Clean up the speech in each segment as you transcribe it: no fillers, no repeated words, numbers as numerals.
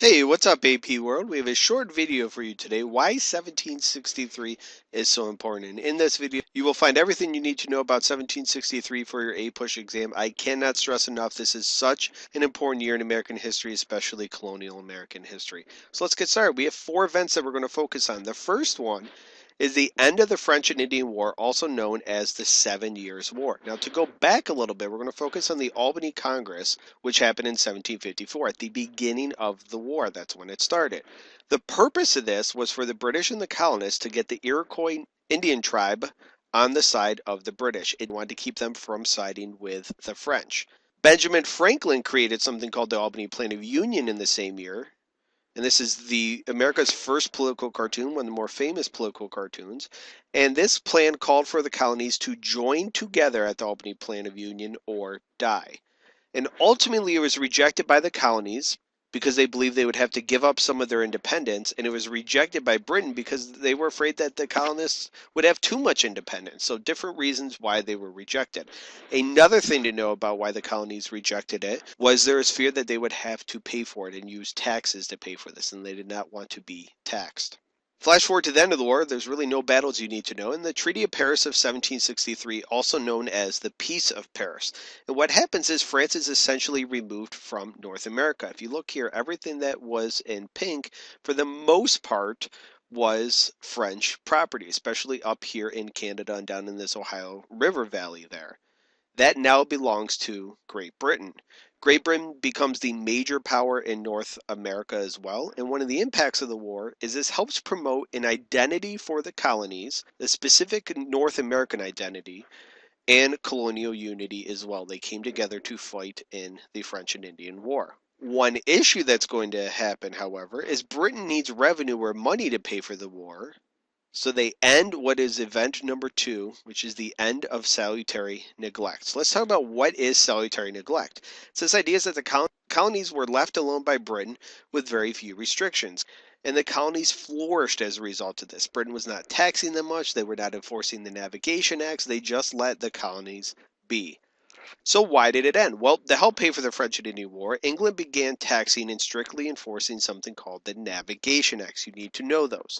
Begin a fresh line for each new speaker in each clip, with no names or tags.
Hey, what's up, AP World? We have a short video for you today, why 1763 is so important. And in this video, you will find everything you need to know about 1763 for your APUSH exam. I cannot stress enough, this is such an important year in American history, especially colonial American history. So let's get started. We have four events that we're going to focus on. The first one is the end of the French and Indian War, also known as the 7 Years' War. Now, to go back a little bit, we're going to focus on the Albany Congress, which happened in 1754, at the beginning of the war. That's when it started. The purpose of this was for the British and the colonists to get the Iroquois Indian tribe on the side of the British. It wanted to keep them from siding with the French. Benjamin Franklin created something called the Albany Plan of Union in the same year, and this is the America's first political cartoon, one of the more famous political cartoons. And this plan called for the colonies to join together at the Albany Plan of Union or die. And ultimately, it was rejected by the colonies because they believed they would have to give up some of their independence, and it was rejected by Britain because they were afraid that the colonists would have too much independence. So different reasons why they were rejected. Another thing to know about why the colonies rejected it was there was fear that they would have to pay for it and use taxes to pay for this, and they did not want to be taxed. Flash forward to the end of the war, there's really no battles you need to know. In the Treaty of Paris of 1763, also known as the Peace of Paris. And what happens is France is essentially removed from North America. If you look here, everything that was in pink, for the most part, was French property, especially up here in Canada and down in this Ohio River Valley there. That now belongs to Great Britain. Great Britain becomes the major power in North America as well, and one of the impacts of the war is this helps promote an identity for the colonies, a specific North American identity, and colonial unity as well. They came together to fight in the French and Indian War. One issue that's going to happen, however, is Britain needs revenue or money to pay for the war, so they end what is event number 2, which is the end of salutary neglect. So let's talk about what is salutary neglect. So this idea is that the colonies were left alone by Britain with very few restrictions. And the colonies flourished as a result of this. Britain was not taxing them much. They were not enforcing the Navigation Acts. They just let the colonies be. So why did it end? Well, to help pay for the French and Indian War, England began taxing and strictly enforcing something called the Navigation Acts. You need to know those.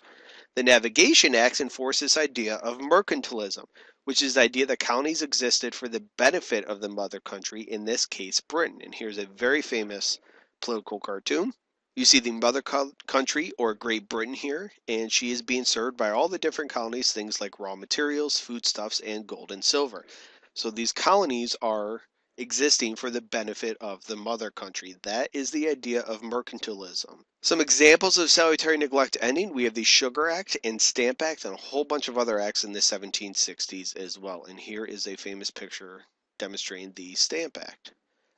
The Navigation Acts enforce this idea of mercantilism, which is the idea that colonies existed for the benefit of the mother country, in this case Britain. And here's a very famous political cartoon. You see the mother country, or Great Britain here, and she is being served by all the different colonies, things like raw materials, foodstuffs, and gold and silver. So these colonies are existing for the benefit of the mother country. That is the idea of mercantilism. Some examples of salutary neglect ending, we have the Sugar Act and Stamp Act and a whole bunch of other acts in the 1760s as well. And here is a famous picture demonstrating the Stamp Act.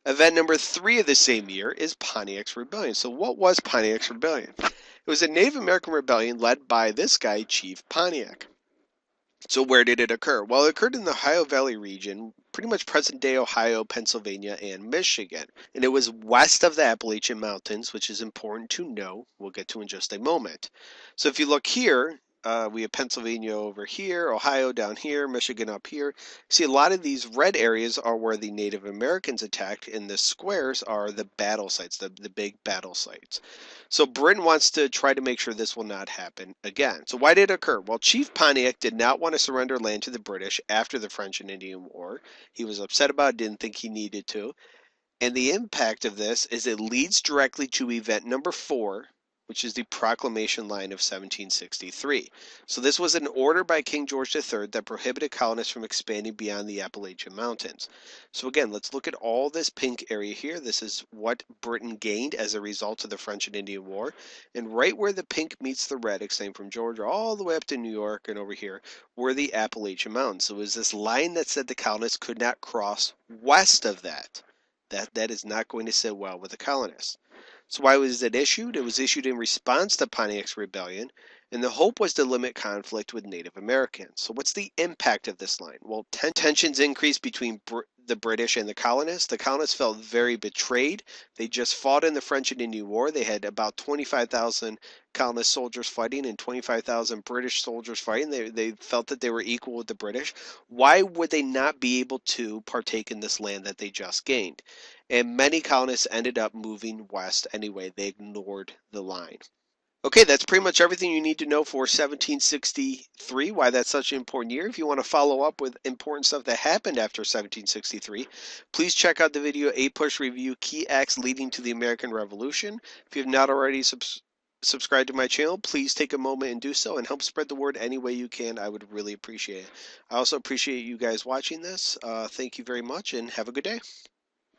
Event number 3 of the same year is Pontiac's Rebellion. So what was Pontiac's Rebellion? It was a Native American rebellion led by this guy, Chief Pontiac. So where did it occur? Well, it occurred in the Ohio Valley region, pretty much present-day Ohio, Pennsylvania, and Michigan. And it was west of the Appalachian Mountains, which is important to know. We'll get to in just a moment. So if you look here, we have Pennsylvania over here, Ohio down here, Michigan up here. See, a lot of these red areas are where the Native Americans attacked, and the squares are the battle sites, the big battle sites. So Britain wants to try to make sure this will not happen again. So why did it occur? Well, Chief Pontiac did not want to surrender land to the British after the French and Indian War. He was upset about it, didn't think he needed to. And the impact of this is it leads directly to event number 4, which is the Proclamation Line of 1763. So this was an order by King George III that prohibited colonists from expanding beyond the Appalachian Mountains. So again, let's look at all this pink area here. This is what Britain gained as a result of the French and Indian War. And right where the pink meets the red, extending from Georgia all the way up to New York and over here, were the Appalachian Mountains. So it was this line that said the colonists could not cross west of that. That is not going to sit well with the colonists. So why was it issued? It was issued in response to Pontiac's rebellion, and the hope was to limit conflict with Native Americans. So what's the impact of this line? Well, tensions increased between the British and the colonists. The colonists felt very betrayed. They just fought in the French and Indian War. They had about 25,000 colonist soldiers fighting and 25,000 British soldiers fighting. They felt that they were equal with the British. Why would they not be able to partake in this land that they just gained? And many colonists ended up moving west anyway. They ignored the line. Okay, that's pretty much everything you need to know for 1763, why that's such an important year. If you want to follow up with important stuff that happened after 1763, please check out the video APUSH Review Key Acts Leading to the American Revolution. If you have not already subscribed to my channel, please take a moment and do so and help spread the word any way you can. I would really appreciate it. I also appreciate you guys watching this. Thank you very much and have a good day.